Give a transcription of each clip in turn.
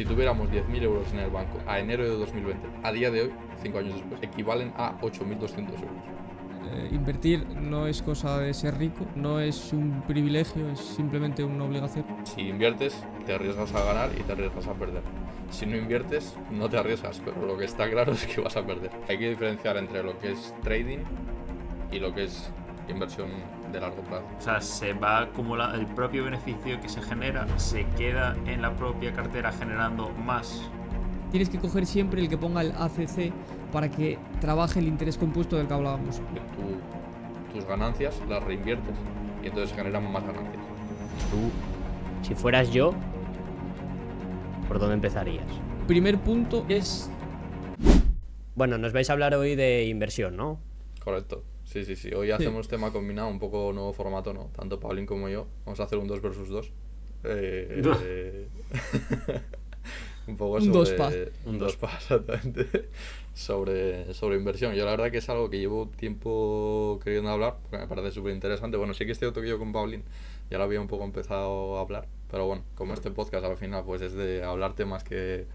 Si tuviéramos 10.000 euros en el banco a enero de 2020, a día de hoy, 5 años después, equivalen a 8.200 euros. Invertir no es cosa de ser rico, no es un privilegio, es simplemente una obligación. Si inviertes, te arriesgas a ganar y te arriesgas a perder. Si no inviertes, no te arriesgas, pero lo que está claro es que vas a perder. Hay que diferenciar entre lo que es trading y lo que es inversión de largo plazo. O sea, se va acumulando el propio beneficio que se genera, se queda en la propia cartera generando más. Tienes que coger siempre el que ponga el ACC para que trabaje el interés compuesto del que hablábamos. Tus ganancias las reinviertes y entonces generan más ganancias. Tú, si fueras yo, ¿por dónde empezarías? Primer punto es... Bueno, nos vais a hablar hoy de inversión, ¿no? Correcto. Sí. Hoy hacemos tema combinado, un poco nuevo formato, ¿no? Tanto Paulín como yo. Vamos a hacer un 2 versus 2. Un poco sobre... Un 2PA, exactamente. sobre inversión. Yo la verdad que es algo que llevo tiempo queriendo hablar, porque me parece súper interesante. Bueno, sí que es cierto que yo con Paulín ya lo había un poco empezado a hablar, pero bueno, como este podcast al final pues es de hablar temas que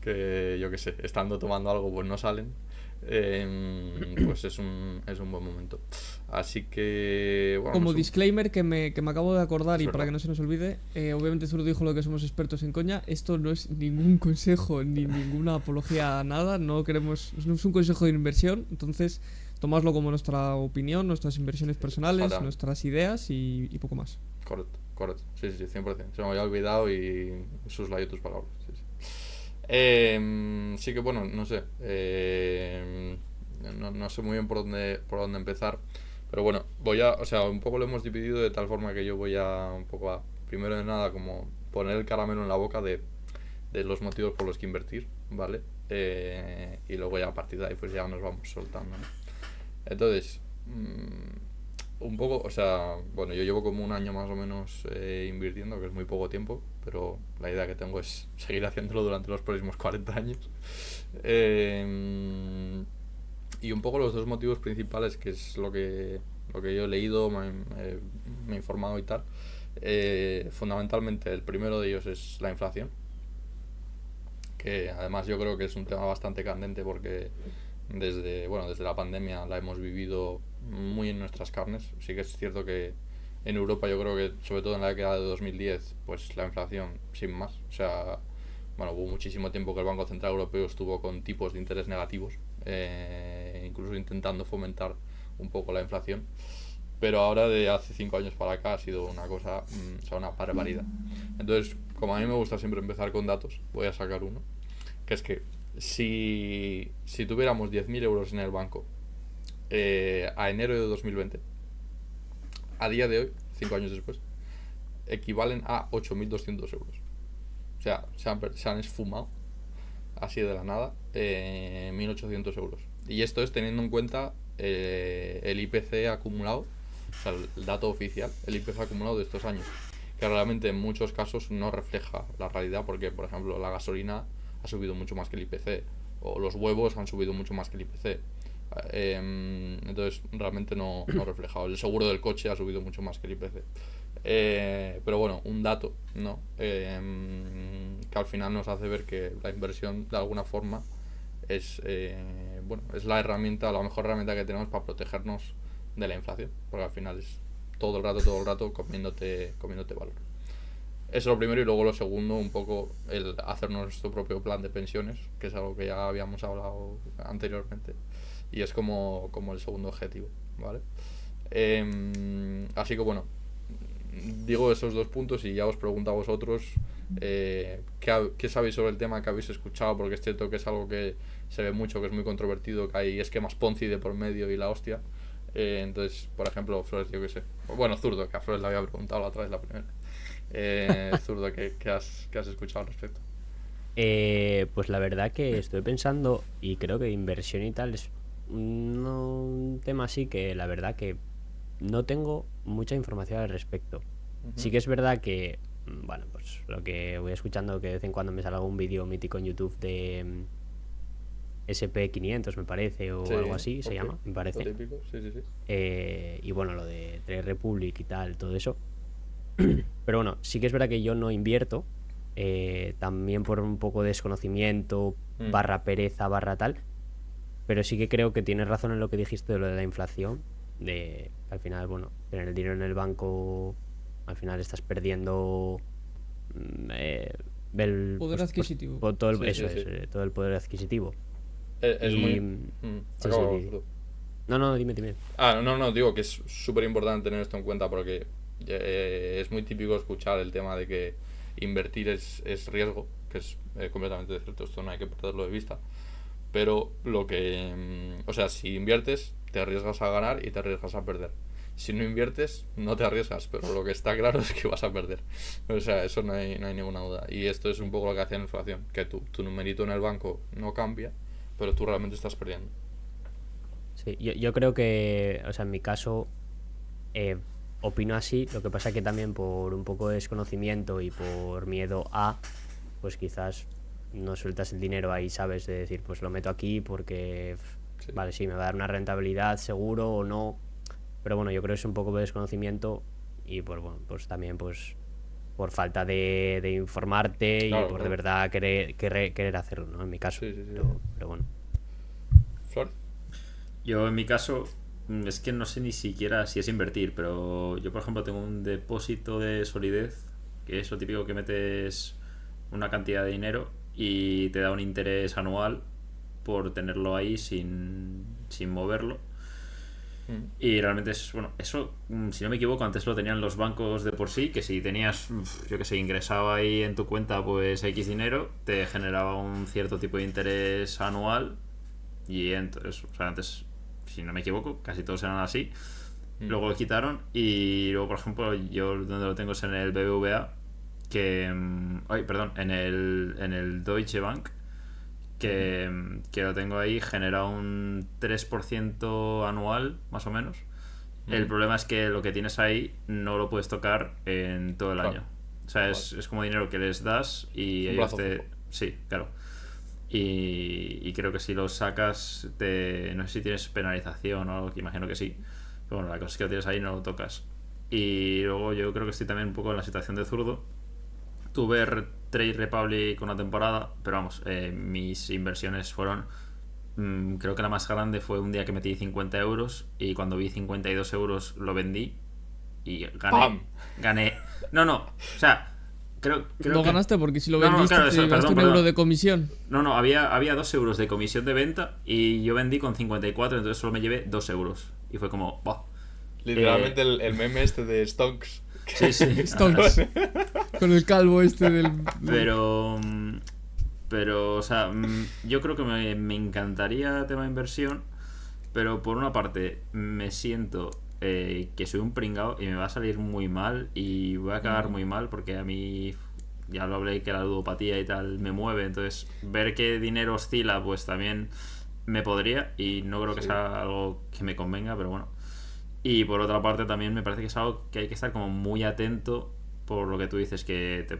yo qué sé, estando tomando algo pues no salen, pues es un buen momento. Así que... Bueno, Como disclaimer que me acabo de acordar, y verdad. para que no se nos olvide, obviamente Zurdo dijo lo que somos expertos en coña. Esto no es ningún consejo ni ninguna apología a nada. No es un consejo de inversión. Entonces, tomadlo como nuestra opinión, nuestras inversiones personales, nuestras ideas y poco más. Correcto. Sí, 100%. Se me había olvidado y suslayo tus palabras. Sí. Sí que bueno, no sé. No sé muy bien por dónde empezar. Pero bueno, un poco lo hemos dividido de tal forma que yo voy a un poco a, primero de nada, como poner el caramelo en la boca de los motivos por los que invertir, ¿vale? Y luego ya a partir de ahí pues ya nos vamos soltando, ¿no? Entonces, un poco, bueno, yo llevo como un año más o menos invirtiendo, que es muy poco tiempo, pero la idea que tengo es seguir haciéndolo durante los próximos 40 años. Y un poco los dos motivos principales, que es lo que yo he leído, me he informado y tal, fundamentalmente el primero de ellos es la inflación, que además yo creo que es un tema bastante candente porque desde la pandemia la hemos vivido muy en nuestras carnes. Sí que es cierto que en Europa yo creo que sobre todo en la década de 2010 pues la inflación sin más, hubo muchísimo tiempo que el Banco Central Europeo estuvo con tipos de interés negativos, incluso intentando fomentar un poco la inflación, pero ahora de hace 5 años para acá ha sido una cosa, una barbaridad. Entonces, como a mí me gusta siempre empezar con datos, voy a sacar uno, que es que si tuviéramos 10.000 euros en el banco a enero de 2020, a día de hoy, 5 años después, equivalen a 8.200 euros. O sea, se han esfumado así de la nada 1.800 euros. Y esto es teniendo en cuenta el IPC acumulado, o sea, el dato oficial, el IPC acumulado de estos años, que realmente en muchos casos no refleja la realidad, porque, por ejemplo, la gasolina ha subido mucho más que el IPC, o los huevos han subido mucho más que el IPC. Entonces realmente no refleja. El seguro del coche ha subido mucho más que el IPC. Pero bueno, un dato, ¿no? Que al final nos hace ver que la inversión de alguna forma es la herramienta, la mejor herramienta que tenemos para protegernos de la inflación, porque al final es todo el rato comiéndote valor. Eso es lo primero, y luego lo segundo, un poco el hacernos nuestro propio plan de pensiones, que es algo que ya habíamos hablado anteriormente, y es como el segundo objetivo, ¿vale? Así que bueno, digo esos dos puntos y ya os pregunto a vosotros qué sabéis sobre el tema, que habéis escuchado, porque es cierto que es algo que se ve mucho, que es muy controvertido, que hay esquemas Ponzi de por medio y la hostia. Entonces, por ejemplo, Flores, yo qué sé, bueno, Zurdo, que a Flores le había preguntado la otra vez la primera. Zurdo, ¿qué has escuchado al respecto? Pues la verdad que estoy pensando, y creo que inversión y tal es un tema así que la verdad que no tengo mucha información al respecto. Sí que es verdad que, bueno, pues lo que voy escuchando, que de vez en cuando me sale algún vídeo mítico en YouTube de SP500, me parece, o algo así se llama, me parece. Lo típico, sí. Y bueno, lo de Trade Republic y tal, todo eso. Pero bueno, sí que es verdad que yo no invierto, también por un poco de desconocimiento, Mm. barra pereza, barra tal. Pero sí que creo que tienes razón en lo que dijiste de lo de la inflación, de que al final, bueno, tener el dinero en el banco, al final estás perdiendo Poder adquisitivo. todo Sí, eso sí, es, sí. todo el poder adquisitivo. Es Y, muy... sí, acabo, sí, tú. no, dime. No, digo que es súper importante tener esto en cuenta porque es muy típico escuchar el tema de que invertir es riesgo, que es completamente cierto, esto no hay que perderlo de vista. Pero o sea, si inviertes, te arriesgas a ganar y te arriesgas a perder. Si no inviertes, no te arriesgas, pero lo que está claro es que vas a perder. O sea, eso no hay ninguna duda. Y esto es un poco lo que hace la inflación, que tu numerito en el banco no cambia, pero tú realmente estás perdiendo. Sí, yo creo que, o sea, en mi caso, opino así. Lo que pasa que también por un poco de desconocimiento y por miedo a, pues quizás no sueltas el dinero ahí, ¿sabes? De decir, pues lo meto aquí porque, Sí. vale, sí, me va a dar una rentabilidad seguro o no. Pero bueno, yo creo que es un poco de desconocimiento y pues bueno, pues también pues por falta de informarte Claro, y por de claro. verdad querer hacerlo, ¿no? En mi caso. Sí, sí, sí. Pero bueno. Flor. Yo en mi caso es que no sé ni siquiera si es invertir, pero yo por ejemplo tengo un depósito de solidez, que es lo típico que metes una cantidad de dinero y te da un interés anual por tenerlo ahí sin moverlo. Y realmente es, bueno, eso, si no me equivoco, antes lo tenían los bancos de por sí, que si tenías, yo que sé, ingresaba ahí en tu cuenta pues X dinero, te generaba un cierto tipo de interés anual. Y entonces, o sea, antes, si no me equivoco, casi todos eran así. Luego lo quitaron y luego, por ejemplo, yo donde lo tengo es en el BBVA, que... Ay, perdón, en el Deutsche Bank, que lo tengo ahí, genera un 3% anual, más o menos. El problema es que lo que tienes ahí no lo puedes tocar en todo el Claro. año. O sea, es como dinero que les das y Un ellos plazo te... fijo. Sí, claro. Y creo que si lo sacas, no sé si tienes penalización o algo, que imagino que sí. Pero bueno, la cosa es que lo tienes ahí y no lo tocas. Y luego yo creo que estoy también un poco en la situación de zurdo. Tuve Trade Republic una temporada, pero vamos, mis inversiones fueron... creo que la más grande fue un día que metí 50 euros y cuando vi 52 euros lo vendí y gané. ¡Pam! Gané. No, o sea... Creo Lo que... ganaste porque si lo No, vendiste claro, te eso, llevaste perdón. un euro de comisión. No, había 2 euros de comisión de venta y yo vendí con 54, entonces solo me llevé 2 euros. Y fue como, ¡buah! Literalmente el meme este de Stonks. Sí, sí. Stonks. Con el calvo este del... Pero, o sea, yo creo que me encantaría tema de inversión, pero por una parte me siento que soy un pringao y me va a salir muy mal y voy a acabar muy mal porque a mí, ya lo hablé, que la ludopatía y tal me mueve, entonces ver que dinero oscila pues también me podría y no creo que Sí. sea algo que me convenga, pero bueno. Y por otra parte también me parece que es algo que hay que estar como muy atento por lo que tú dices, que te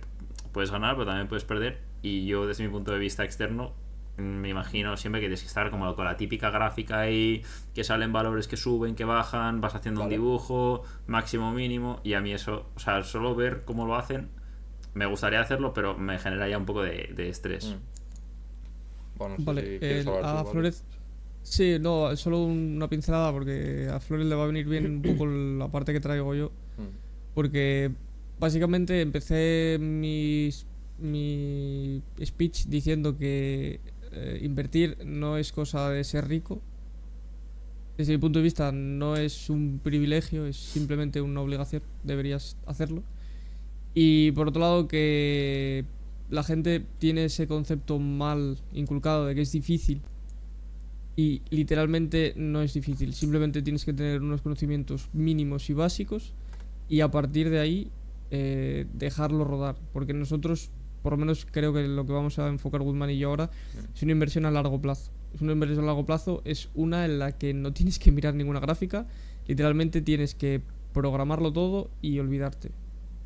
puedes ganar pero también puedes perder, y yo desde mi punto de vista externo me imagino siempre que tienes que estar como con la típica gráfica ahí, que salen valores que suben, que bajan, vas haciendo un Vale. dibujo, máximo, mínimo, y a mí eso, o sea, solo ver cómo lo hacen, me gustaría hacerlo, pero me genera ya un poco de estrés. Bueno, no sé Vale, si quieres hablar tú, a ¿vale? Flores... Sí, no, solo una pincelada porque a Flores le va a venir bien un poco la parte que traigo yo. Porque básicamente empecé mi speech diciendo que invertir no es cosa de ser rico. Desde mi punto de vista no es un privilegio, es simplemente una obligación, deberías hacerlo. Y por otro lado que la gente tiene ese concepto mal inculcado de que es difícil. Y literalmente no es difícil, simplemente tienes que tener unos conocimientos mínimos y básicos y a partir de ahí dejarlo rodar. Porque nosotros, por lo menos creo que lo que vamos a enfocar Goodman y yo ahora, es una inversión a largo plazo. Es una inversión a largo plazo, es una en la que no tienes que mirar ninguna gráfica, literalmente tienes que programarlo todo y olvidarte.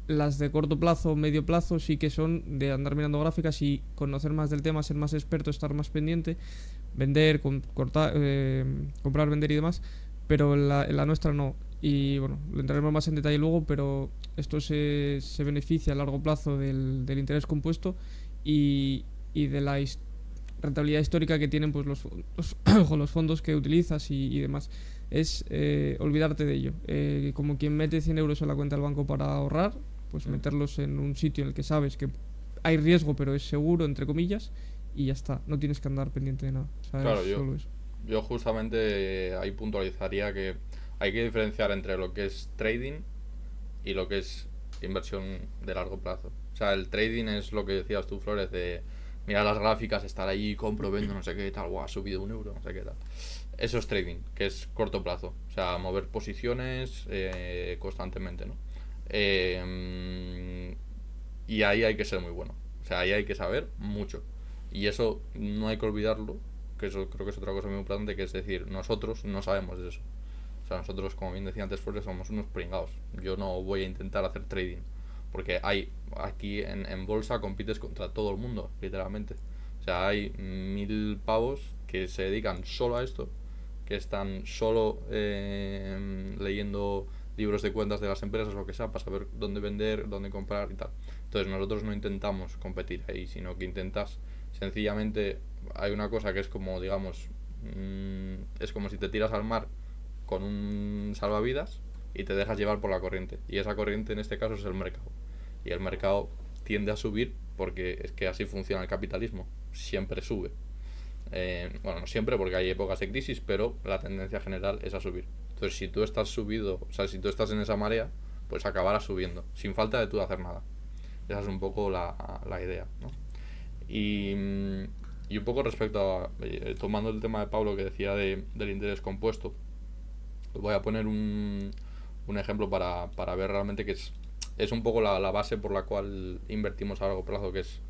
Las de corto plazo, medio plazo, sí que son de andar mirando gráficas y conocer más del tema, ser más experto, estar más pendiente, vender, comprar, vender y demás, pero la nuestra no. Y bueno, lo entraremos más en detalle luego, pero esto se beneficia a largo plazo del interés compuesto y de la rentabilidad histórica que tienen pues con los fondos que utilizas y demás. Es olvidarte de ello. Como quien mete 100 euros en la cuenta del banco para ahorrar, pues meterlos en un sitio en el que sabes que hay riesgo, pero es seguro, entre comillas, y ya está. No tienes que andar pendiente de nada. O sea, Claro, es solo eso. yo justamente ahí puntualizaría que hay que diferenciar entre lo que es trading y lo que es inversión de largo plazo. O sea, el trading es lo que decías tú, Flores, de mirar las gráficas, estar ahí, compro, vendo, no sé qué, tal, guau, ha subido 1 euro, no sé qué tal. Eso es trading, que es corto plazo. O sea, mover posiciones constantemente, ¿no? Y ahí hay que ser muy bueno. O sea, ahí hay que saber mucho. Y eso no hay que olvidarlo, que eso creo que es otra cosa muy importante, que es decir, nosotros no sabemos de eso. O sea, nosotros, como bien decía antes Flores, somos unos pringados. Yo no voy a intentar hacer trading. Porque aquí en bolsa compites contra todo el mundo, literalmente. O sea, hay 1000 pavos que se dedican solo a esto, que están solo leyendo libros de cuentas de las empresas, lo que sea, para saber dónde vender, dónde comprar y tal. Entonces nosotros no intentamos competir ahí, sino que intentas sencillamente, hay una cosa que es como, digamos, es como si te tiras al mar con un salvavidas y te dejas llevar por la corriente. Y esa corriente en este caso es el mercado. Y el mercado tiende a subir porque es que así funciona el capitalismo. Siempre sube. Bueno, no siempre porque hay épocas de crisis, pero la tendencia general es a subir. Entonces, si tú estás subido, o sea, si tú estás en esa marea, pues acabarás subiendo, sin falta de tú hacer nada. Esa es un poco la idea, ¿no? Y un poco respecto a, tomando el tema de Pablo que decía del interés compuesto, voy a poner un ejemplo para ver realmente que es un poco la base por la cual invertimos a largo plazo, que es,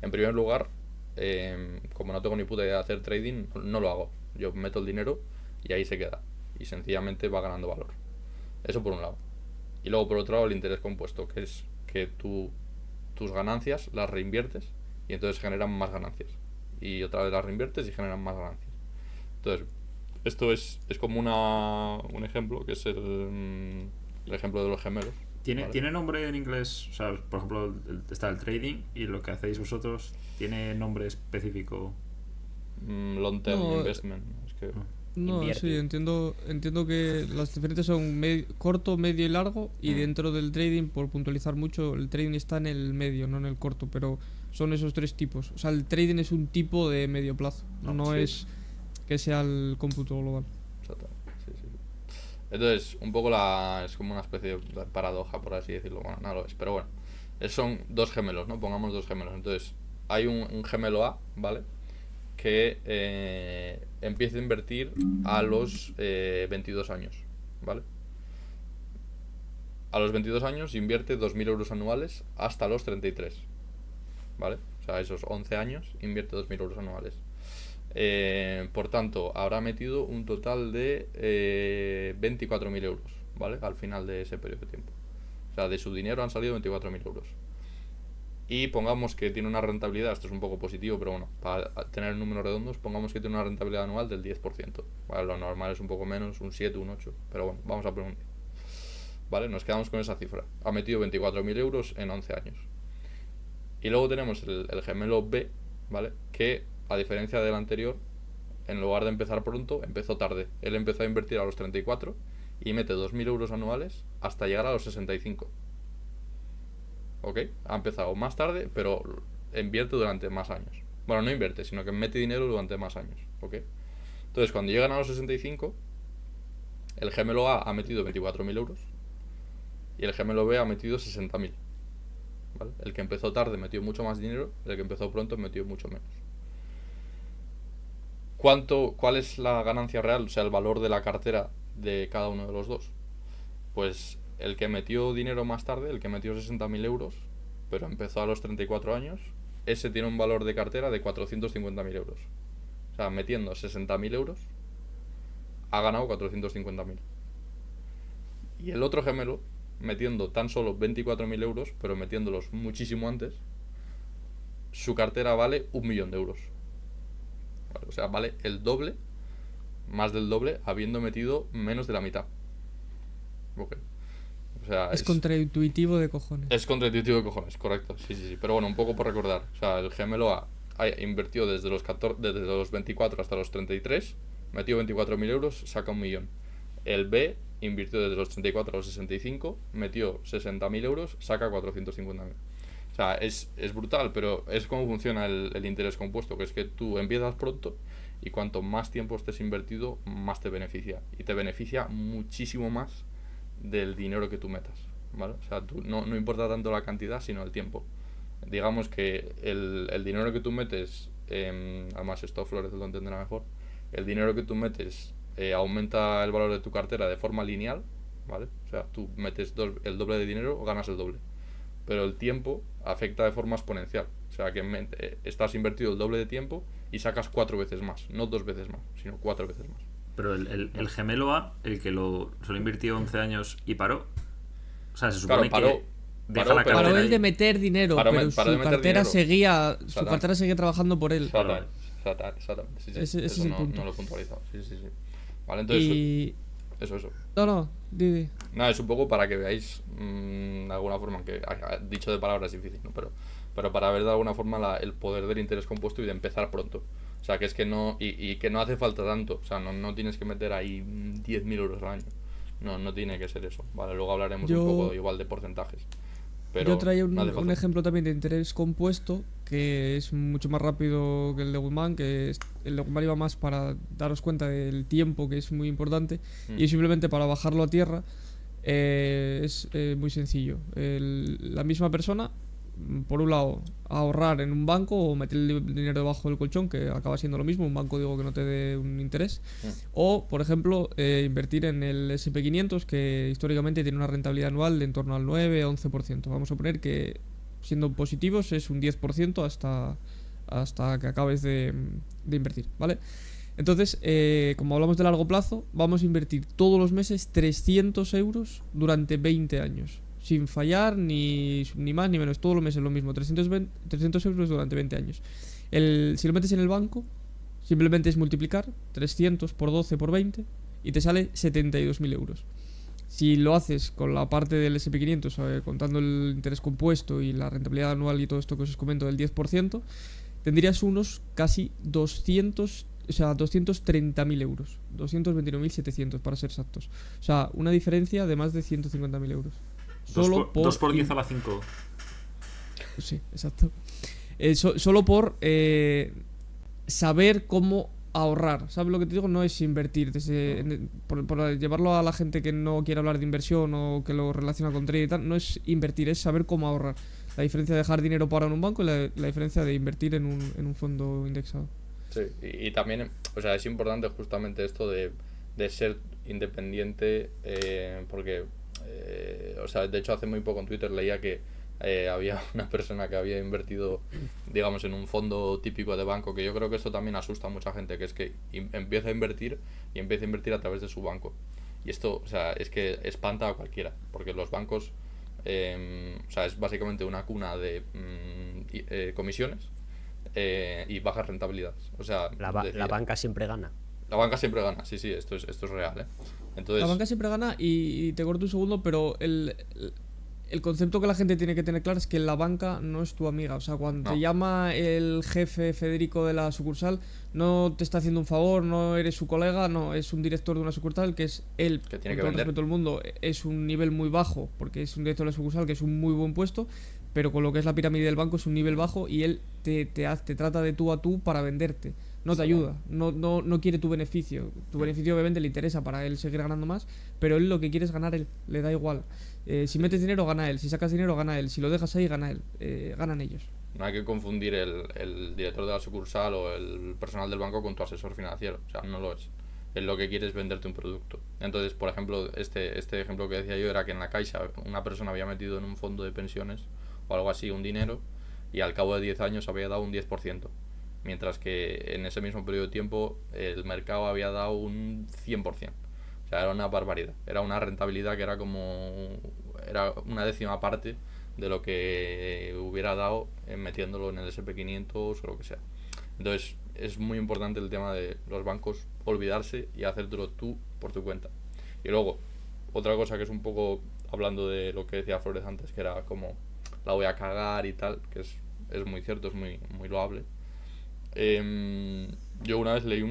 en primer lugar, como no tengo ni puta idea de hacer trading, no lo hago. Yo meto el dinero y ahí se queda. Y sencillamente va ganando valor. Eso por un lado. Y luego por otro lado el interés compuesto, que es que tus ganancias las reinviertes y entonces generan más ganancias. Y otra vez las reinviertes y generan más ganancias. Entonces, esto es como un ejemplo, que es el ejemplo de los gemelos. ¿Tiene, ¿vale? ¿Tiene nombre en inglés? O sea, por ejemplo, está el trading y lo que hacéis vosotros, ¿tiene nombre específico? Long term No, investment. Es que, No, Invierte. sí, entiendo que las diferencias son corto, medio y largo, y dentro del trading, por puntualizar mucho, el trading está en el medio, no en el corto, pero son esos tres tipos. O sea, el trading es un tipo de medio plazo, no sí. es que sea el cómputo global. exacto. Sí, sí, sí. Entonces, un poco es como una especie de paradoja, por así decirlo. Bueno, no lo es, pero bueno. Son dos gemelos, ¿no? Pongamos dos gemelos. Entonces, hay un gemelo A, ¿vale? Que empieza a invertir a los 22 años, ¿vale? A los 22 años invierte 2.000 euros anuales hasta los 33, ¿vale? O sea, esos 11 años invierte 2.000 euros anuales. Por tanto, habrá metido un total de 24.000 euros, ¿vale? Al final de ese periodo de tiempo. O sea, de su dinero han salido 24.000 euros. Y pongamos que tiene una rentabilidad, esto es un poco positivo, pero bueno, para tener números redondos, pongamos que tiene una rentabilidad anual del 10%. Vale, lo normal es un poco menos, un 7, un 8, pero bueno, vamos a poner un 10. Vale, nos quedamos con esa cifra. Ha metido 24.000 euros en 11 años. Y luego tenemos el gemelo B, ¿vale? Que, a diferencia del anterior, en lugar de empezar pronto, empezó tarde. Él empezó a invertir a los 34 y mete 2.000 euros anuales hasta llegar a los 65. ¿Ok? Ha empezado más tarde, pero invierte durante más años. Bueno, no invierte, sino que mete dinero durante más años. ¿Ok? Entonces, cuando llegan a los 65, el gemelo A ha metido 24.000 euros y el gemelo B ha metido 60.000. ¿Vale? El que empezó tarde metió mucho más dinero, el que empezó pronto metió mucho menos. ¿Cuál es la ganancia real? O sea, el valor de la cartera de cada uno de los dos. Pues el que metió dinero más tarde, el que metió 60.000 euros, pero empezó a los 34 años, ese tiene un valor de cartera de 450.000 euros. O sea, metiendo 60.000 euros, ha ganado 450.000. Y el otro gemelo, metiendo tan solo 24.000 euros, pero metiéndolos muchísimo antes, su cartera vale 1.000.000 de euros. Vale, o sea, vale el doble, más del doble, habiendo metido menos de la mitad. Ok. O sea, Es contraintuitivo de cojones. es contraintuitivo de cojones, correcto. Sí. Pero bueno, un poco por recordar. O sea, el gemelo A ha invertido desde los 24 hasta los 33, metió 24.000 euros, saca 1.000.000. El B invirtió desde los 34 a los 65, metió 60.000 euros, saca 450.000. O sea, es brutal, pero es como funciona el interés compuesto, que es que tú empiezas pronto y cuanto más tiempo estés invertido, más te beneficia. Y te beneficia muchísimo más del dinero que tú metas, ¿vale? O sea, no importa tanto la cantidad, sino el tiempo. Digamos que el dinero que tú metes, además esto Flores lo entenderá mejor, el dinero que tú metes aumenta el valor de tu cartera de forma lineal, ¿vale? O sea, tú metes el doble de dinero o ganas el doble. Pero el tiempo afecta de forma exponencial. O sea, que estás invertido el doble de tiempo y sacas 4 veces más. No 2 veces más, sino 4 veces más. Pero el gemelo A, el que solo invirtió 11 años y paró, o sea, se supone Claro, que deja la pero- Paró cartera él de ahí. meter dinero, Paró pero de su meter cartera dinero. seguía, su Exactamente. cartera seguía trabajando por él. Exactamente. Sí. Ese es Eso el punto. no lo he puntualizado. Sí. Vale, entonces, Y eso. no, Didi. Nada, es un poco para que veáis de alguna forma, que dicho de palabras es difícil, ¿no? Pero para ver de alguna forma el poder del interés compuesto y de empezar pronto. O sea, que es que no, y que no hace falta tanto. O sea, no tienes que meter ahí 10.000 euros al año. No tiene que ser eso. Vale, luego hablaremos un poco igual de porcentajes. Pero Yo traía no hace un falta. ejemplo también de interés compuesto que es mucho más rápido que el de Guzmán, el de Guzmán iba más para daros cuenta del tiempo, que es muy importante, y simplemente para bajarlo a tierra es muy sencillo. La misma persona, por un lado, ahorrar en un banco o meter el dinero debajo del colchón, que acaba siendo lo mismo, un banco digo que no te dé un interés, o, por ejemplo, invertir en el SP500, que históricamente tiene una rentabilidad anual de en torno al 9-11%. Vamos a poner que, siendo positivos, es un 10% hasta que acabes de invertir, ¿vale? Entonces, como hablamos de largo plazo, vamos a invertir todos los meses 300 euros durante 20 años. Sin fallar, ni más ni menos. Todos los meses lo mismo. 300 euros durante 20 años. Si lo metes en el banco, simplemente es multiplicar 300 por 12 por 20 y te sale 72.000 euros. Si lo haces con la parte del SP500, contando el interés compuesto y la rentabilidad anual y todo esto que os comento del 10%, tendrías unos casi 230.000 euros. 229.700 para ser exactos. O sea, una diferencia de más de 150.000 euros. 2 por 10 a la 5. Sí, exacto. Solo por saber cómo ahorrar. ¿Sabes lo que te digo? No es invertir. Por llevarlo a la gente que no quiere hablar de inversión o que lo relaciona con trading y tal, no es invertir, es saber cómo ahorrar. La diferencia de dejar dinero parado en un banco y la diferencia de invertir en un fondo indexado. Sí, y también, o sea, es importante justamente esto de ser independiente, porque, o sea, de hecho hace muy poco en Twitter leía que había una persona que había invertido, digamos, en un fondo típico de banco, que yo creo que esto también asusta a mucha gente, que es que empieza a invertir a través de su banco. Y esto, o sea, es que espanta a cualquiera, porque los bancos, o sea, es básicamente una cuna de comisiones y bajas rentabilidades. O sea, La banca siempre gana. La banca siempre gana, sí, esto es real, ¿eh? Entonces, La banca siempre gana y te corto un segundo, pero el concepto que la gente tiene que tener claro es que la banca no es tu amiga. O sea, cuando te llama el jefe Federico de la sucursal, no te está haciendo un favor, no eres su colega, no, es un director de una sucursal que es él, que tiene con que todo el vender. respeto del mundo, es un nivel muy bajo, porque es un director de la sucursal que es un muy buen puesto, pero con lo que es la pirámide del banco es un nivel bajo y él te trata de tú a tú para venderte. No te ayuda, no quiere tu beneficio. Tu beneficio obviamente le interesa para él seguir ganando más, pero él lo que quiere es ganar él, le da igual. Si metes dinero, gana él. Si sacas dinero, gana él. Si lo dejas ahí, gana él. Ganan ellos. No hay que confundir el director de la sucursal o el personal del banco con tu asesor financiero. O sea, no lo es. Él lo que quiere es venderte un producto. Entonces, por ejemplo, este ejemplo que decía yo era que en la Caixa una persona había metido en un fondo de pensiones o algo así un dinero y al cabo de 10 años había dado un 10%. Mientras que en ese mismo periodo de tiempo el mercado había dado un 100%. O sea, era una barbaridad. Era una rentabilidad que era una décima parte de lo que hubiera dado metiéndolo en el SP500 o lo que sea. Entonces, es muy importante el tema de los bancos olvidarse y hacértelo tú por tu cuenta. Y luego, otra cosa que es un poco, hablando de lo que decía Flores antes, que era como la voy a cagar y tal, que es muy cierto, es muy, muy loable. Yo una vez leí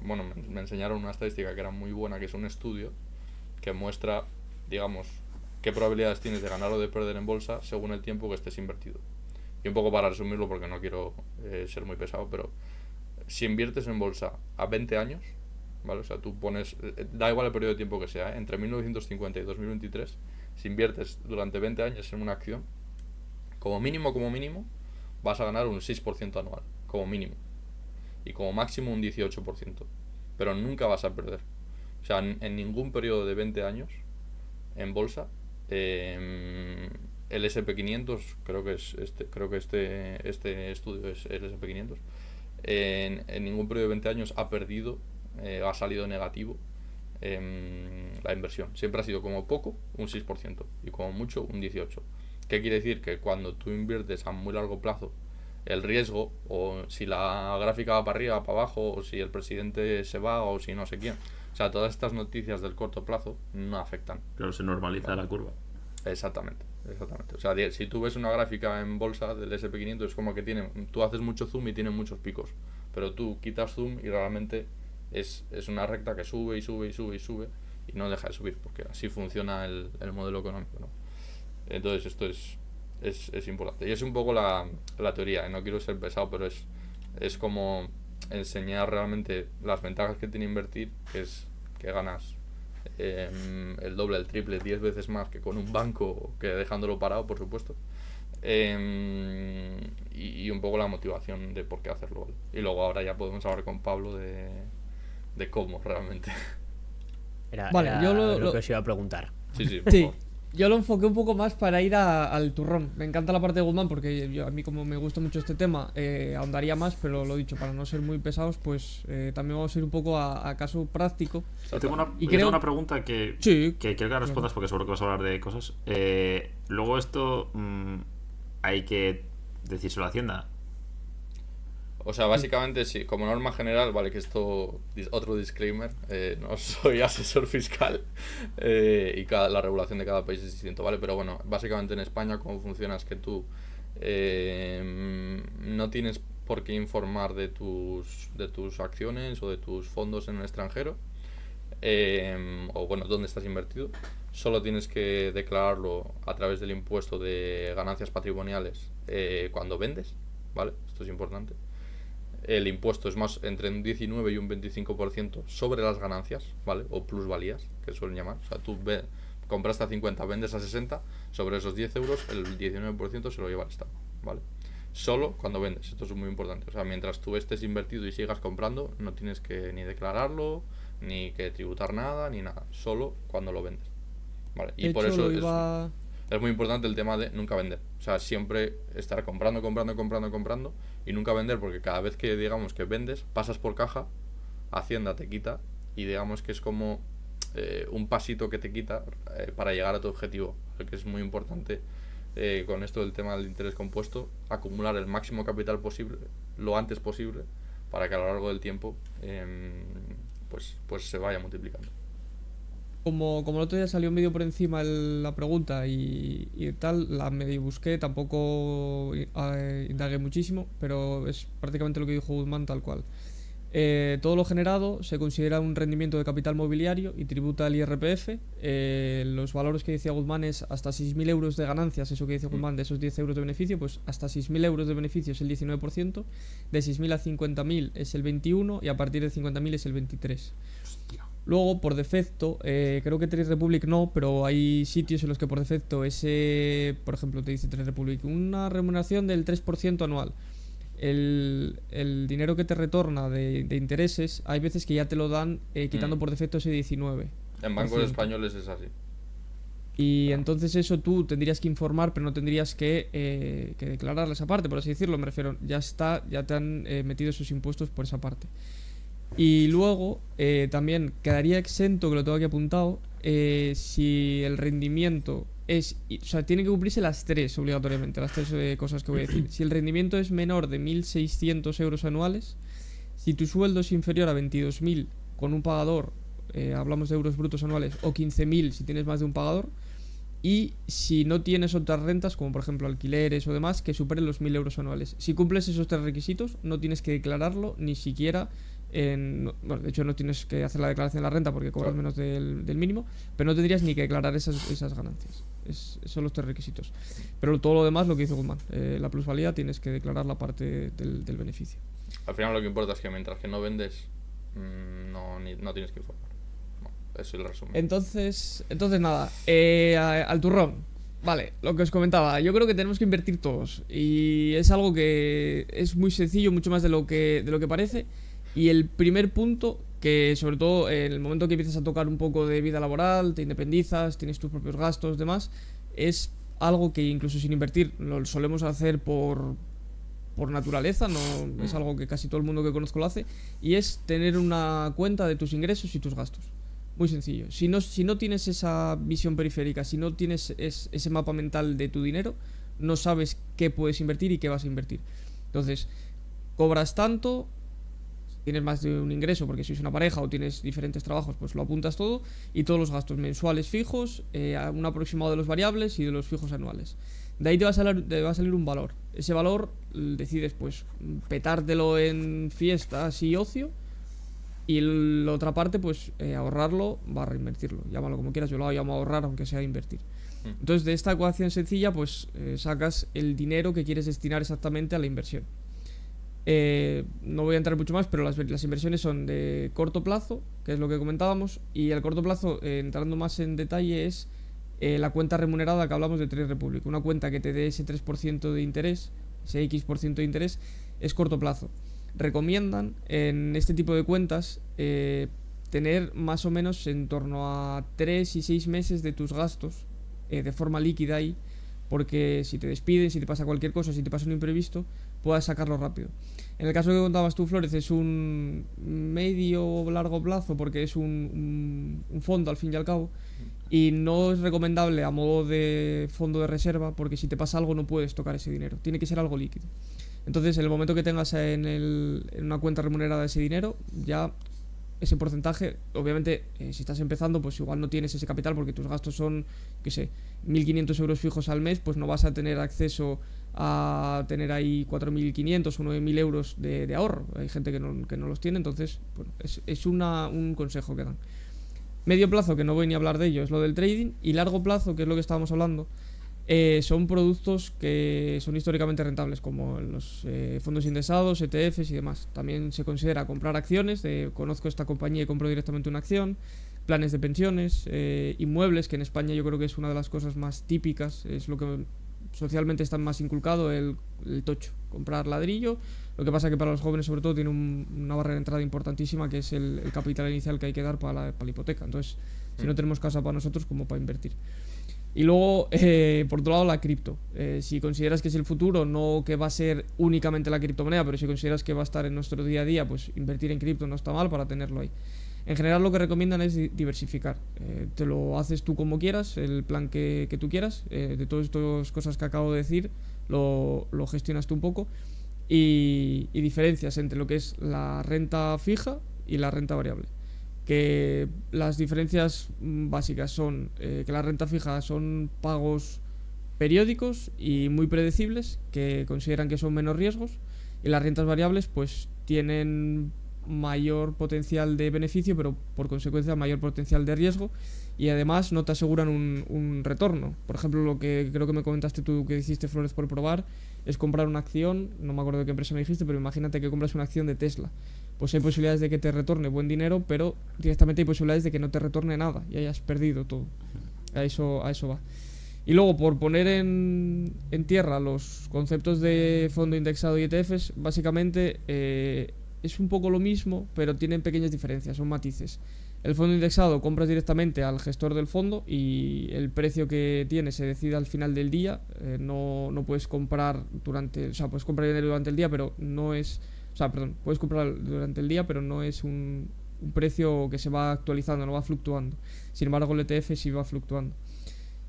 bueno, me enseñaron una estadística que era muy buena, que es un estudio que muestra, digamos, qué probabilidades tienes de ganar o de perder en bolsa según el tiempo que estés invertido. Y un poco para resumirlo, porque no quiero ser muy pesado, pero si inviertes en bolsa a 20 años, ¿vale? O sea, tú pones, da igual el periodo de tiempo que sea, entre 1950 y 2023, si inviertes durante 20 años en una acción, como mínimo, vas a ganar un 6% anual, como mínimo. Y como máximo un 18%. Pero nunca vas a perder. O sea, en ningún periodo de 20 años, en bolsa, el SP500, creo que este estudio es el SP500, en ningún periodo de 20 años ha perdido, ha salido negativo la inversión. Siempre ha sido como poco un 6% y como mucho un 18%. ¿Qué quiere decir? Que cuando tú inviertes a muy largo plazo, el riesgo, o si la gráfica va para arriba, para abajo, o si el presidente se va, o si no sé quién, o sea, todas estas noticias del corto plazo no afectan. Pero se normaliza la curva. Exactamente. O sea, si tú ves una gráfica en bolsa del SP500, es como que tú haces mucho zoom y tiene muchos picos, pero tú quitas zoom y realmente es una recta que sube y sube y sube y sube y no deja de subir, porque así funciona el modelo económico, ¿no? Entonces esto es importante. Y es un poco la teoría, no quiero ser pesado, pero es como enseñar realmente las ventajas que tiene invertir, que es que ganas el doble, el triple, 10 veces más que con un banco, que dejándolo parado, por supuesto. Y un poco la motivación de por qué hacerlo, ¿vale? Y luego ahora ya podemos hablar con Pablo de cómo realmente. Vale, era yo lo que os iba a preguntar. Sí, por Sí, favor. yo lo enfoqué un poco más para ir al turrón. Me encanta la parte de Guzmán porque a mí como me gusta mucho este tema, ahondaría más, pero lo dicho, para no ser muy pesados, pues también vamos a ir un poco a caso práctico. Yo tengo Y tengo una pregunta que Sí, quiero que respondas porque seguro que vas a hablar de cosas. Luego esto hay que decírselo a Hacienda. O sea, básicamente sí, como norma general, vale, que esto, otro disclaimer, no soy asesor fiscal y la regulación de cada país es distinto, ¿vale? Pero bueno, básicamente en España cómo funciona es que tú no tienes por qué informar de tus acciones o de tus fondos en el extranjero, o bueno, dónde estás invertido. Solo tienes que declararlo a través del impuesto de ganancias patrimoniales cuando vendes, ¿vale? Esto es importante. El impuesto es más entre un 19 y un 25% sobre las ganancias, ¿vale? O plusvalías, que suelen llamar. O sea, tú compraste a 50, vendes a 60, sobre esos 10 euros el 19% se lo lleva el Estado, ¿vale? Solo cuando vendes, esto es muy importante. O sea, mientras tú estés invertido y sigas comprando, no tienes que ni declararlo, ni que tributar nada, ni nada. Solo cuando lo vendes, ¿vale? Y de por hecho, eso es muy importante el tema de nunca vender. O sea, siempre estar comprando y nunca vender, porque cada vez que digamos que vendes, pasas por caja, Hacienda te quita y digamos que es como un pasito que te quita para llegar a tu objetivo. Porque es muy importante con esto del tema del interés compuesto, acumular el máximo capital posible, lo antes posible, para que a lo largo del tiempo pues se vaya multiplicando. Como el otro día salió un vídeo por encima la pregunta y tal, la medio busqué, tampoco indagué muchísimo, pero es prácticamente lo que dijo Guzmán tal cual. Todo lo generado se considera un rendimiento de capital mobiliario y tributa el IRPF. Los valores que decía Guzmán es hasta 6.000 euros de ganancias, eso que dice Guzmán, de esos 10 euros de beneficio, pues hasta 6.000 euros de beneficio es el 19%, de 6.000 a 50.000 es el 21% y a partir de 50.000 es el 23%. Hostia. Luego, por defecto, creo que Trade Republic no, pero hay sitios en los que por defecto por ejemplo, te dice Trade Republic, una remuneración del 3% anual. El dinero que te retorna de intereses, hay veces que ya te lo dan quitando por defecto ese 19%. En bancos españoles es así. Y entonces eso tú tendrías que informar, pero no tendrías que declarar esa parte, por así decirlo, me refiero. Ya te han metido esos impuestos por esa parte. Y luego también quedaría exento, que lo tengo aquí apuntado, si el rendimiento o sea, tienen que cumplirse las tres obligatoriamente, las tres cosas que voy a decir. Si el rendimiento es menor de 1.600 euros anuales, si tu sueldo es inferior a 22.000 con un pagador hablamos de euros brutos anuales, o 15.000 si tienes más de un pagador. Y si no tienes otras rentas, como por ejemplo alquileres o demás, que superen los 1.000 euros anuales. Si cumples esos 3 requisitos, no tienes que declararlo ni siquiera bueno, de hecho no tienes que hacer la declaración de la renta porque cobras menos del mínimo, pero no tendrías ni que declarar esas ganancias. Son los 3 requisitos. Pero todo lo demás, lo que hizo Guzmán, la plusvalía tienes que declarar la parte del beneficio. Al final lo que importa es que mientras que no vendes, no tienes que informar. Es el resumen. Entonces nada, al turrón. Vale, lo que os comentaba, yo creo que tenemos que invertir todos. Y es algo que es muy sencillo, mucho más de lo que parece. Y el primer punto, que sobre todo en el momento que empiezas a tocar un poco de vida laboral, te independizas, tienes tus propios gastos, demás, es algo que incluso sin invertir lo solemos hacer por naturaleza, no es algo que casi todo el mundo que conozco lo hace, y es tener una cuenta de tus ingresos y tus gastos. Muy sencillo. Si no tienes esa visión periférica, si no tienes ese mapa mental de tu dinero, no sabes qué puedes invertir y qué vas a invertir. Entonces, cobras tanto, tienes más de un ingreso porque sois una pareja o tienes diferentes trabajos, pues lo apuntas todo, y todos los gastos mensuales fijos, un aproximado de los variables y de los fijos anuales. De ahí te va a salir un valor. Ese valor decides pues petártelo en fiestas y ocio, y la otra parte pues ahorrarlo / reinvertirlo, llámalo como quieras. Yo lo llamo ahorrar aunque sea invertir. Entonces de esta ecuación sencilla pues sacas el dinero que quieres destinar exactamente a la inversión. No voy a entrar mucho más, pero las inversiones son de corto plazo, que es lo que comentábamos, y el corto plazo, entrando más en detalle, es la cuenta remunerada que hablamos de Trade Republic. Una cuenta que te dé ese 3% de interés, ese X% de interés, es corto plazo. Recomiendan en este tipo de cuentas tener más o menos en torno a 3 y 6 meses de tus gastos de forma líquida ahí, porque si te despiden, si te pasa cualquier cosa, si te pasa un imprevisto, puedas sacarlo rápido. En el caso que contabas tú, Flores, es un medio o largo plazo porque es un fondo al fin y al cabo, y no es recomendable a modo de fondo de reserva porque si te pasa algo no puedes tocar ese dinero, tiene que ser algo líquido. Entonces, en el momento que tengas en una cuenta remunerada ese dinero, ya ese porcentaje, obviamente, si estás empezando, pues igual no tienes ese capital porque tus gastos son, qué sé, 1.500 euros fijos al mes, pues no vas a tener acceso a tener ahí 4.500 o 9.000 euros de ahorro. Hay gente que no los tiene, entonces, bueno, es un consejo que dan. Medio plazo, que no voy ni a hablar de ello, es lo del trading. Y largo plazo, que es lo que estábamos hablando, son productos que son históricamente rentables, como los fondos indexados, ETFs y demás. También se considera comprar acciones, conozco esta compañía y compro directamente una acción, planes de pensiones, inmuebles, que en España yo creo que es una de las cosas más típicas, es lo que socialmente está más inculcado, el tocho, comprar ladrillo. Lo que pasa que para los jóvenes sobre todo tiene una barrera de entrada importantísima, que es el capital inicial que hay que dar para la hipoteca. Entonces, si no tenemos casa para nosotros, ¿cómo para invertir? Y luego, por otro lado, la cripto. Si consideras que es el futuro, no que va a ser únicamente la criptomoneda, pero si consideras que va a estar en nuestro día a día, pues invertir en cripto no está mal para tenerlo ahí. En general lo que recomiendan es diversificar. Te lo haces tú como quieras, el plan que tú quieras. De todas estas cosas que acabo de decir, lo gestionas tú un poco. Y diferencias entre lo que es la renta fija y la renta variable. Que las diferencias básicas son que la renta fija son pagos periódicos y muy predecibles, que consideran que son menos riesgos, y las rentas variables pues tienen mayor potencial de beneficio, pero por consecuencia mayor potencial de riesgo, y además no te aseguran un retorno. Por ejemplo, lo que creo que me comentaste tú que hiciste, Flores, por probar, es comprar una acción, no me acuerdo de qué empresa me dijiste, pero imagínate que compras una acción de Tesla. Pues hay posibilidades de que te retorne buen dinero, pero directamente hay posibilidades de que no te retorne nada y hayas perdido todo. A eso va. Y luego, por poner en tierra los conceptos de fondo indexado y ETFs, básicamente es un poco lo mismo, pero tienen pequeñas diferencias, son matices. El fondo indexado compras directamente al gestor del fondo y el precio que tiene se decide al final del día. No puedes comprar puedes comprar dinero durante el día, pero no es... puedes comprar durante el día, pero no es un precio que se va actualizando, no va fluctuando. Sin embargo, el ETF sí va fluctuando.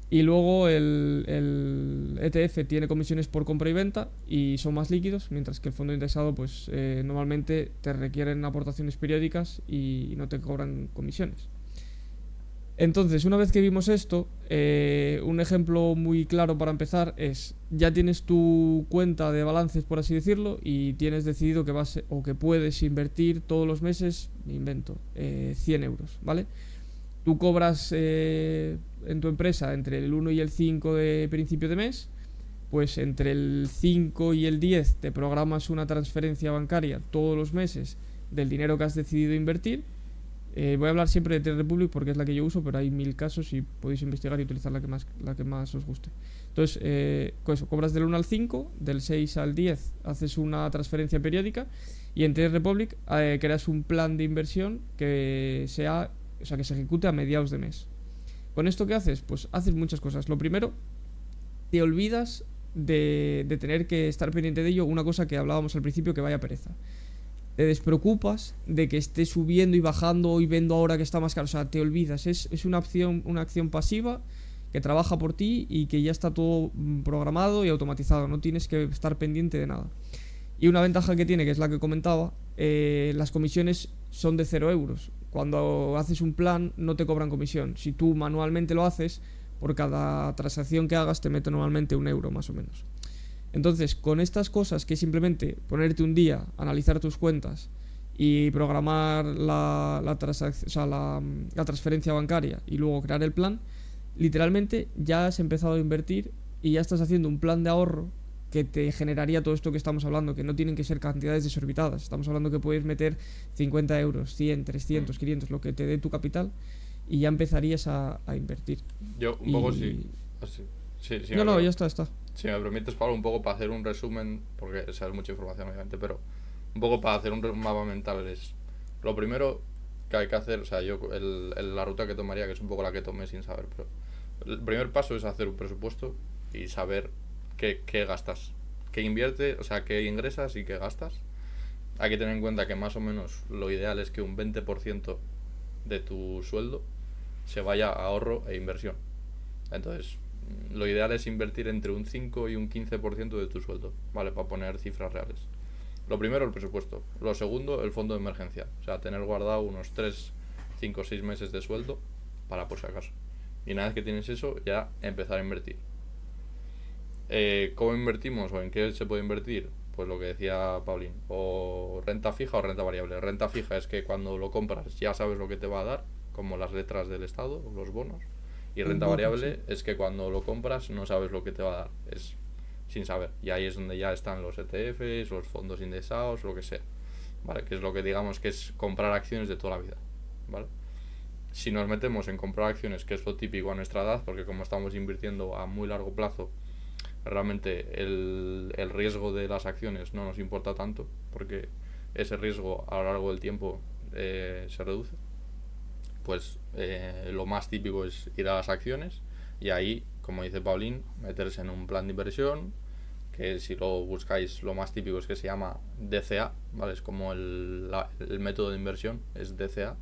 Y luego el ETF tiene comisiones por compra y venta y son más líquidos, mientras que el fondo indexado pues normalmente te requieren aportaciones periódicas y no te cobran comisiones. Entonces, una vez que vimos esto, un ejemplo muy claro para empezar es, ya tienes tu cuenta de balances, por así decirlo, y tienes decidido que vas o que puedes invertir todos los meses, me invento, 100 euros, ¿vale? Tú cobras en tu empresa entre el 1 y el 5 de principio de mes, pues entre el 5 y el 10 te programas una transferencia bancaria todos los meses del dinero que has decidido invertir. Voy a hablar siempre de Trade Republic porque es la que yo uso, pero hay 1000 casos y podéis investigar y utilizar la que más os guste. Entonces, con eso, cobras del 1 al 5, del 6 al 10 haces una transferencia periódica y en Trade Republic creas un plan de inversión que sea, o sea, que se ejecute a mediados de mes. ¿Con esto qué haces? Pues haces muchas cosas. Lo primero, te olvidas de tener que estar pendiente de ello, una cosa que hablábamos al principio, que vaya pereza. Te despreocupas de que esté subiendo y bajando y vendo ahora que está más caro. O sea, te olvidas. Es una acción pasiva que trabaja por ti y que ya está todo programado y automatizado. No tienes que estar pendiente de nada. Y una ventaja que tiene, que es la que comentaba, las comisiones son de 0 euros. Cuando haces un plan no te cobran comisión. Si tú manualmente lo haces, por cada transacción que hagas te mete normalmente 1 euro más o menos. Entonces, con estas cosas, que es simplemente ponerte un día, analizar tus cuentas y programar la transferencia bancaria y luego crear el plan, literalmente ya has empezado a invertir y ya estás haciendo un plan de ahorro que te generaría todo esto que estamos hablando, que no tienen que ser cantidades desorbitadas. Estamos hablando que puedes meter 50 euros, 100, 300, 500, lo que te dé tu capital y ya empezarías a invertir. Yo un poco sí. Sí, no, ya está. Si me permites, Pablo, un poco para hacer un resumen, porque esa es mucha información obviamente, pero un poco para hacer un mapa mental es lo primero que hay que hacer. O sea, yo la ruta que tomaría, que es un poco la que tomé sin saber, pero el primer paso es hacer un presupuesto y saber qué gastas, qué inviertes, o sea, qué ingresas y qué gastas. Hay que tener en cuenta que más o menos lo ideal es que un 20% de tu sueldo se vaya a ahorro e inversión. Entonces, lo ideal es invertir entre un 5 y un 15% de tu sueldo, ¿vale? Para poner cifras reales. Lo primero, el presupuesto. Lo segundo, el fondo de emergencia. O sea, tener guardado unos 3, 5, 6 meses de sueldo para por si acaso. Y una vez que tienes eso, ya empezar a invertir. ¿Cómo invertimos o en qué se puede invertir? Pues lo que decía Paulín. O renta fija o renta variable. Renta fija es que cuando lo compras ya sabes lo que te va a dar, como las letras del Estado o los bonos. Y renta variable es que cuando lo compras no sabes lo que te va a dar, es sin saber. Y ahí es donde ya están los ETFs, los fondos indexados, lo que sea, ¿vale? Que es lo que digamos que es comprar acciones de toda la vida, ¿vale? Si nos metemos en comprar acciones, que es lo típico a nuestra edad, porque como estamos invirtiendo a muy largo plazo, realmente el riesgo de las acciones no nos importa tanto, porque ese riesgo a lo largo del tiempo se reduce. Pues lo más típico es ir a las acciones y ahí, como dice Paulín, meterse en un plan de inversión, que si lo buscáis lo más típico es que se llama DCA, ¿vale? Es como el método de inversión, es DCA,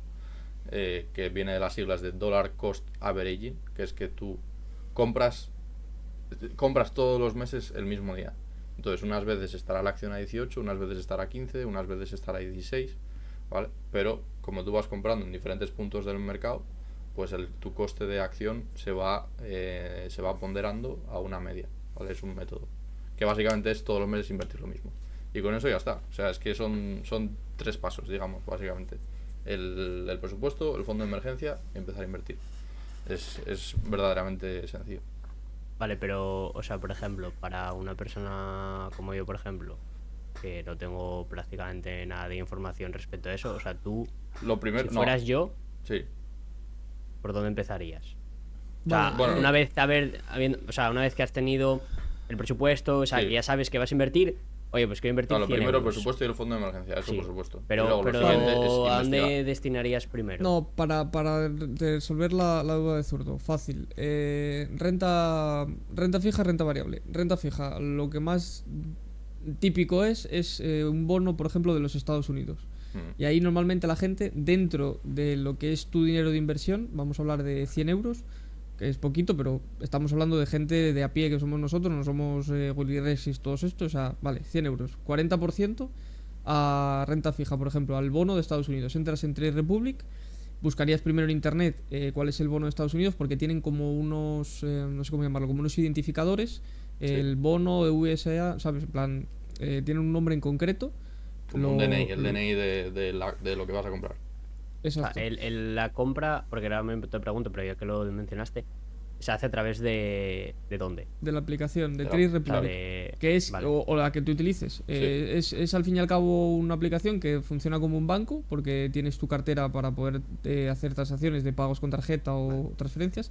que viene de las siglas de Dollar Cost Averaging, que es que tú compras todos los meses el mismo día. Entonces unas veces estará la acción a 18, unas veces estará a 15, unas veces estará a 16, ¿vale? Pero como tú vas comprando en diferentes puntos del mercado, pues tu coste de acción se va ponderando a una media, ¿vale? Es un método que básicamente es todos los meses invertir lo mismo y con eso ya está. O sea, es que son 3 pasos, digamos, básicamente: el presupuesto, el fondo de emergencia y empezar a invertir. Es verdaderamente sencillo. Vale, pero, o sea, por ejemplo, para una persona como yo, por ejemplo, que no tengo prácticamente nada de información respecto a eso, o sea, tú, Lo primero, si fueras yo, sí. ¿por dónde empezarías? O Vale, sea, bueno, una vez una vez que has tenido el presupuesto, o sea, Sí. que ya sabes que vas a invertir, oye, pues quiero invertir Lo 100 primero el euros. presupuesto y el fondo de emergencia, eso Sí, por supuesto. Y Pero, luego lo pero siguiente es ¿a dónde investigar. destinarías primero? No, para resolver la duda de Zurdo, fácil. Renta fija, renta variable. Renta fija, lo que más típico es un bono, por ejemplo, de los Estados Unidos. Y ahí normalmente la gente, dentro de lo que es tu dinero de inversión, vamos a hablar de 100 euros, que es poquito, pero estamos hablando de gente de a pie que somos nosotros, no somos Willy Rexis, todos estos, o sea, vale, 100 euros, 40% a renta fija, por ejemplo, al bono de Estados Unidos. Entras en Trade Republic, buscarías primero en internet cuál es el bono de Estados Unidos, porque tienen como unos, no sé cómo llamarlo, como unos identificadores. El bono de USA, ¿sabes? En plan, tiene un nombre en concreto. Como un DNI, el DNI de lo que vas a comprar. Exacto. La compra, porque ahora te pregunto, pero ya que lo mencionaste, se hace a través de dónde. De la aplicación, de Claro, Trade Republic. Vale, Que es, vale. o la que tú utilices. Es al fin y al cabo una aplicación que funciona como un banco, porque tienes tu cartera para poder hacer transacciones de pagos con tarjeta o transferencias,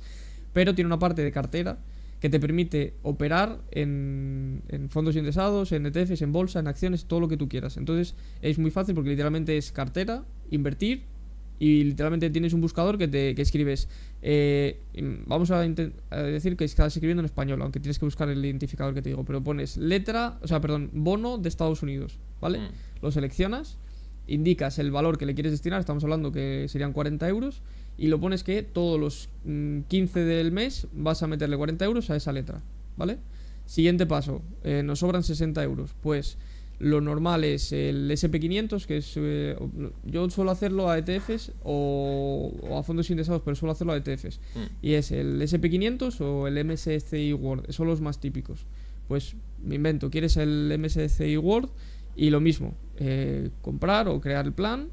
pero tiene una parte de cartera que te permite operar en fondos indexados, en ETFs, en bolsa, en acciones, todo lo que tú quieras. Entonces es muy fácil porque literalmente es cartera, invertir, y literalmente tienes un buscador que escribes, vamos a decir que estás escribiendo en español, aunque tienes que buscar el identificador que te digo, pero pones bono de Estados Unidos, ¿vale? Lo seleccionas, indicas el valor que le quieres destinar, estamos hablando que serían 40 euros, y lo pones que todos los 15 del mes vas a meterle 40 euros a esa letra, ¿vale? Siguiente paso, nos sobran 60 euros, pues lo normal es el SP500, que es, yo suelo hacerlo a ETFs o a fondos indexados, pero suelo hacerlo a ETFs. Y es el SP500 o el MSCI World, son los más típicos. Pues me invento, quieres el MSCI World y lo mismo, comprar o crear el plan,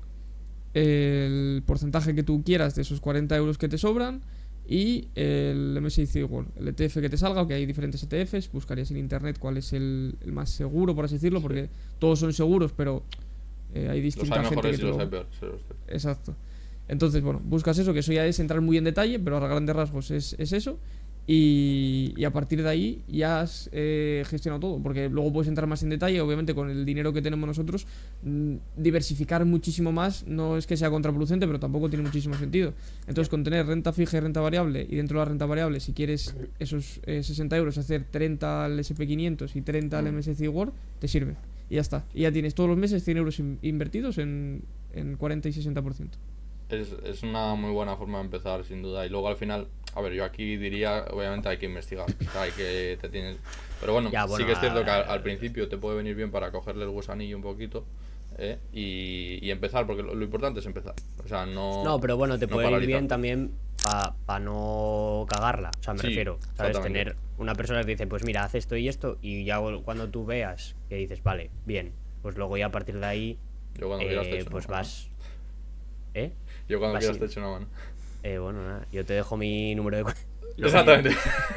el porcentaje que tú quieras de esos 40 euros que te sobran, y el MSCI World, el ETF que te salga, que hay diferentes ETFs, buscarías en internet cuál es el más seguro, por así decirlo, porque todos son seguros, pero hay distinta Los hay gente mejores que y los hay peores. Exacto. Entonces, bueno, buscas eso, que eso ya es entrar muy en detalle, pero a grandes rasgos es eso. Y a partir de ahí ya has gestionado todo, porque luego puedes entrar más en detalle. Obviamente con el dinero que tenemos nosotros, diversificar muchísimo más no es que sea contraproducente, pero tampoco tiene muchísimo sentido. Entonces con tener renta fija y renta variable, y dentro de la renta variable, si quieres esos 60 euros, hacer 30 al SP500 y 30 al MSCI World, te sirve. Y ya está. Y ya tienes todos los meses 100 euros invertidos en 40 y 60%. Es una muy buena forma de empezar, sin duda. Y luego al final, a ver, yo aquí diría, obviamente hay que investigar. O sea, Pero bueno, Ya, sí bueno, que es cierto que al principio te puede venir bien para cogerle el gusanillo un poquito, y empezar, porque lo importante es empezar. O sea, No, pero bueno, te no puede ir paralizarte. bien también para no cagarla. O sea, me Sí, refiero, ¿sabes? exactamente. Tener una persona que te dice, pues mira, haz esto, y ya cuando tú veas que dices, vale, bien, pues luego ya a partir de ahí, Yo cuando quieras te echo pues una mano. vas. ¿Eh? Yo cuando vas quieras in- te echo una mano. Bueno, nada, yo te dejo mi número de cuenta. Exactamente.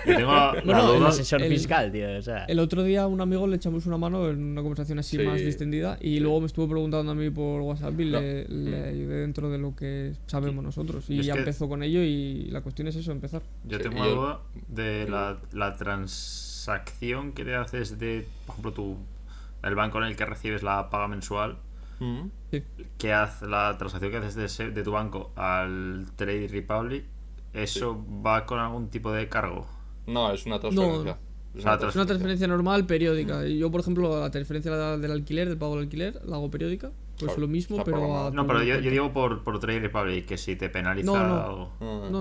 Yo tengo la Bueno, duda. asesor el- fiscal, tío, o sea. El otro día a un amigo le echamos una mano en una conversación así Sí, más distendida, y sí. luego me estuvo preguntando a mí por WhatsApp y No. le ayudé dentro de lo que sabemos nosotros. Y Es ya que- empezó con ello, y la cuestión es eso, empezar. Yo Sí, tengo y una yo- duda de la transacción que te haces de, por ejemplo, el banco en el que recibes la paga mensual, que hace la transacción que haces de tu banco al Trade Republic, ¿eso va con algún tipo de cargo? No, es una transferencia. Es una Es una transferencia normal, periódica. Mm. Yo, por ejemplo, la transferencia del alquiler, del pago del alquiler, la hago periódica. Pues Claro, lo mismo, está pero programado. a No, tu pero yo cuenta. digo por Trade Republic, que si te penaliza No, no. algo.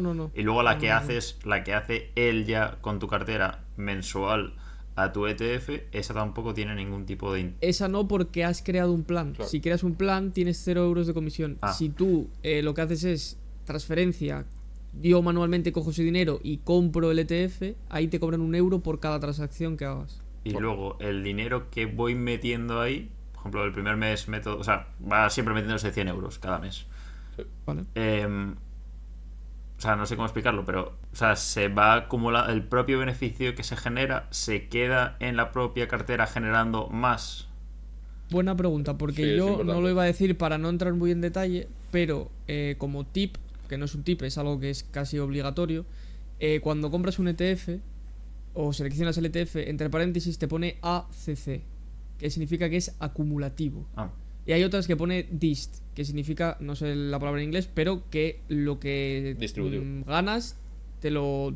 No. Y luego la que No. haces, la que hace él ya con tu cartera mensual a tu ETF, esa tampoco tiene ningún tipo de... Esa no, porque has creado un plan. Claro. Si creas un plan, tienes 0 euros de comisión. Ah. Si tú lo que haces es transferencia, yo manualmente cojo ese dinero y compro el ETF, ahí te cobran 1 euro por cada transacción que hagas. Y Bueno. luego el dinero que voy metiendo ahí, por ejemplo, el primer mes meto, o sea, va siempre metiéndose 100 euros cada mes. ¿Vale? O sea, no sé cómo explicarlo, pero, o sea, se va acumulando el propio beneficio que se genera, se queda en la propia cartera generando más. Buena pregunta, porque Sí, es yo importante. no lo iba a decir para no entrar muy en detalle, pero como tip, que no es un tip, es algo que es casi obligatorio, cuando compras un ETF o seleccionas el ETF, entre paréntesis te pone ACC, que significa que es acumulativo. Ah, Y hay otras que pone DIST, que significa, no sé la palabra en inglés, pero que lo que Distributivo. ganas te lo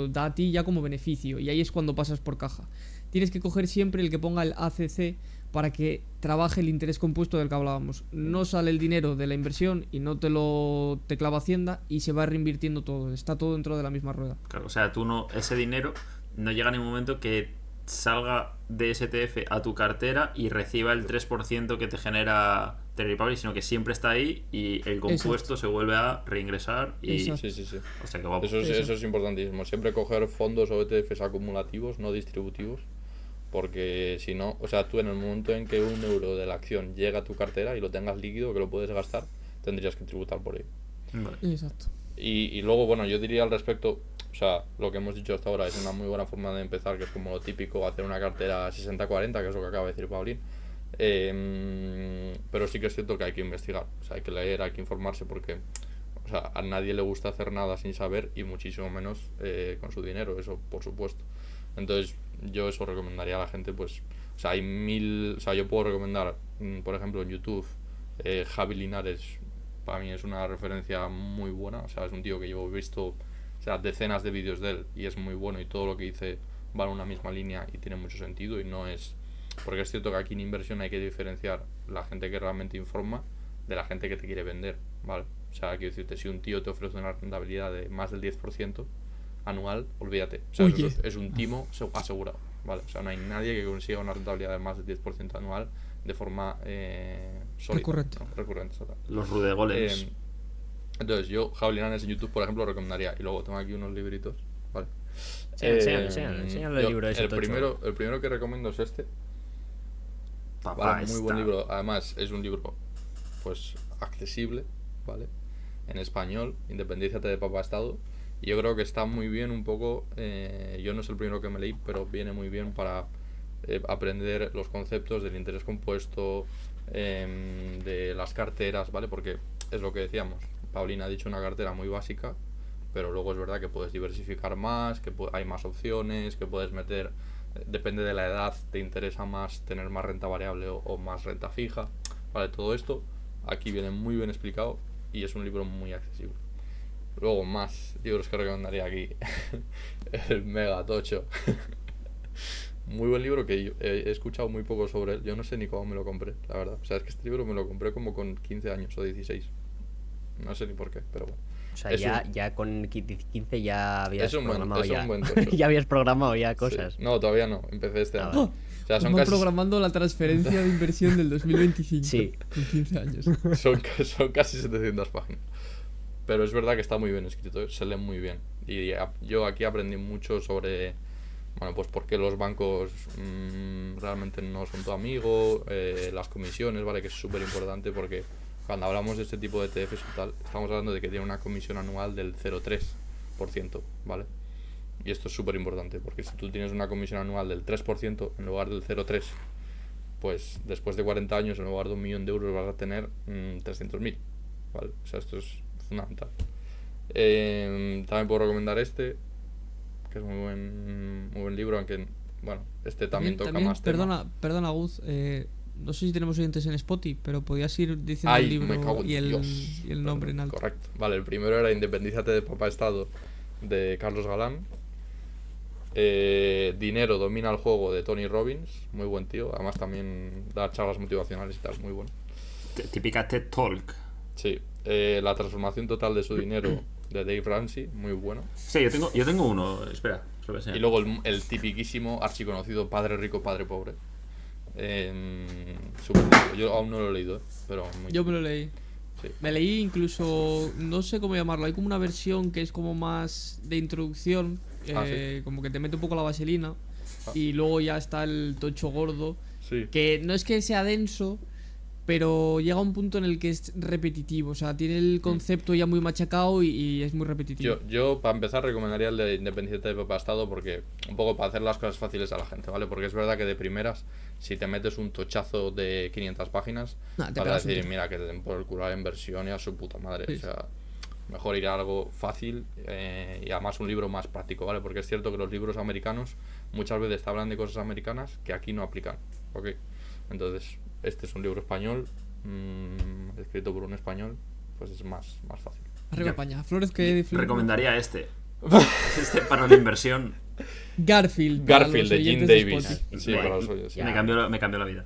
da a ti ya como beneficio. Y ahí es cuando pasas por caja. Tienes que coger siempre el que ponga el ACC, para que trabaje el interés compuesto del que hablábamos. No sale el dinero de la inversión y no te clava Hacienda y se va reinvirtiendo todo. Está todo dentro de la misma rueda. Claro, o sea, ese dinero no llega en un momento que salga de ese ETF a tu cartera y reciba el 3% que te genera Trade Republic, sino que siempre está ahí y el compuesto se vuelve a reingresar y... Sí. O sea, que guapo. Eso es importantísimo. Siempre coger fondos o ETFs acumulativos, no distributivos, porque si no, o sea, tú en el momento en que un euro de la acción llega a tu cartera y lo tengas líquido, que lo puedes gastar, tendrías que tributar por ello. Vale. Exacto. Y luego, bueno, yo diría al respecto, o sea, lo que hemos dicho hasta ahora es una muy buena forma de empezar, que es como lo típico, hacer una cartera 60-40, que es lo que acaba de decir Paulín. Pero sí que es cierto que hay que investigar, o sea, hay que leer, hay que informarse, porque, o sea, a nadie le gusta hacer nada sin saber y muchísimo menos con su dinero, eso por supuesto. Entonces, yo eso recomendaría a la gente, pues, o sea, o sea, yo puedo recomendar, por ejemplo, en YouTube, Javi Linares, para mí es una referencia muy buena, o sea, es un tío que yo he visto, o sea, decenas de vídeos de él y es muy bueno y todo lo que dice va en una misma línea y tiene mucho sentido y no es... Porque es cierto que aquí en inversión hay que diferenciar la gente que realmente informa de la gente que te quiere vender, ¿vale? O sea, quiero decirte, si un tío te ofrece una rentabilidad de más del 10% anual, olvídate. O sea, eso es un timo asegurado, ¿vale? O sea, no hay nadie que consiga una rentabilidad de más del 10% anual de forma sólida. Recurrente. ¿No? Recurrente, total. Los rudegolems. Entonces, yo, Javi Linares en YouTube, por ejemplo, lo recomendaría. Y luego tengo aquí unos libritos, ¿vale? Enséñale el libro ese el tocho. primero que recomiendo es este. Papá, Vale, muy buen libro. Además, es un libro, pues, accesible, ¿vale? En español, Independízate de Papá Estado. Y yo creo que está muy bien un poco, yo no es el primero que me leí, pero viene muy bien para aprender los conceptos del interés compuesto, de las carteras, ¿vale? Porque es lo que decíamos, Paulina ha dicho una cartera muy básica, pero luego es verdad que puedes diversificar más, que hay más opciones, que puedes meter, depende de la edad, te interesa más tener más renta variable o más renta fija, ¿vale? Todo esto aquí viene muy bien explicado y es un libro muy accesible. Luego más libros que recomendaría aquí. El Mega Tocho. Muy buen libro que yo he escuchado muy poco sobre él. Yo no sé ni cómo me lo compré, la verdad. O sea, es que este libro me lo compré como con 15 años o 16. No sé ni por qué, pero bueno. O sea, ya con 15 ya habías Es un programado buen tocho. ya habías programado ya cosas. Sí. No, todavía no. Empecé este año. vale. O sea, Como programando la transferencia de inversión del 2025. Sí. Con 15 años. son casi 700 páginas. Pero es verdad que está muy bien escrito, se lee muy bien. Y yo aquí aprendí mucho sobre, bueno, pues por qué los bancos realmente no son tu amigo, las comisiones, ¿vale? Que es súper importante porque cuando hablamos de este tipo de ETFs y tal, estamos hablando de que tiene una comisión anual del 0,3%, ¿vale? Y esto es súper importante porque si tú tienes una comisión anual del 3% en lugar del 0,3%, pues después de 40 años en lugar de 1.000.000 de euros vas a tener 300.000, ¿vale? O sea, esto es fundamental. También puedo recomendar este, que es muy buen libro, aunque bueno, este también toca más tema. Perdona Guz, no sé si tenemos oyentes en Spotify, pero podías ir diciendo el libro y el nombre en alto. Correcto. Vale, el primero era Independízate de Papá Estado, de Carlos Galán. Dinero domina el juego, de Tony Robbins, muy buen tío, además también da charlas motivacionales y tal, muy bueno. Típica TED Talk. Sí. La transformación total de su dinero, de Dave Ramsey, muy bueno. Sí, yo tengo uno, espera, se lo voy a enseñar. Y luego el tipiquísimo, archiconocido Padre Rico, Padre Pobre. Super libro. Yo aún no lo he leído, pero muy Yo me lo leí. Sí. Me leí incluso, no sé cómo llamarlo, hay como una versión que es como más de introducción, ¿Sí? como que te mete un poco la vaselina, y luego ya está el tocho gordo, Sí. que no es que sea denso, pero llega a un punto en el que es repetitivo, o sea, tiene el concepto ya muy machacado y es muy repetitivo. Yo, para empezar, recomendaría el de Independiente de Papá Estado porque un poco para hacer las cosas fáciles a la gente, ¿vale? Porque es verdad que de primeras, si te metes un tochazo de 500 páginas, Nah, te vas a pegas un decir, tiro. mira, que te den por el culo la inversión y a su puta madre. Sí. O sea, mejor ir a algo fácil y además un libro más práctico, ¿vale? Porque es cierto que los libros americanos muchas veces te hablan de cosas americanas que aquí no aplican, ¿ok? Entonces, este es un libro español, escrito por un español, pues es más fácil. Arriba Yo- España, Flores que Recomendaría este. Este para la inversión. Garfield para Garfield los de Jim oyentes de Davis. Spotify. Sí, para los oyos. Sí. Ya. Me cambió la vida.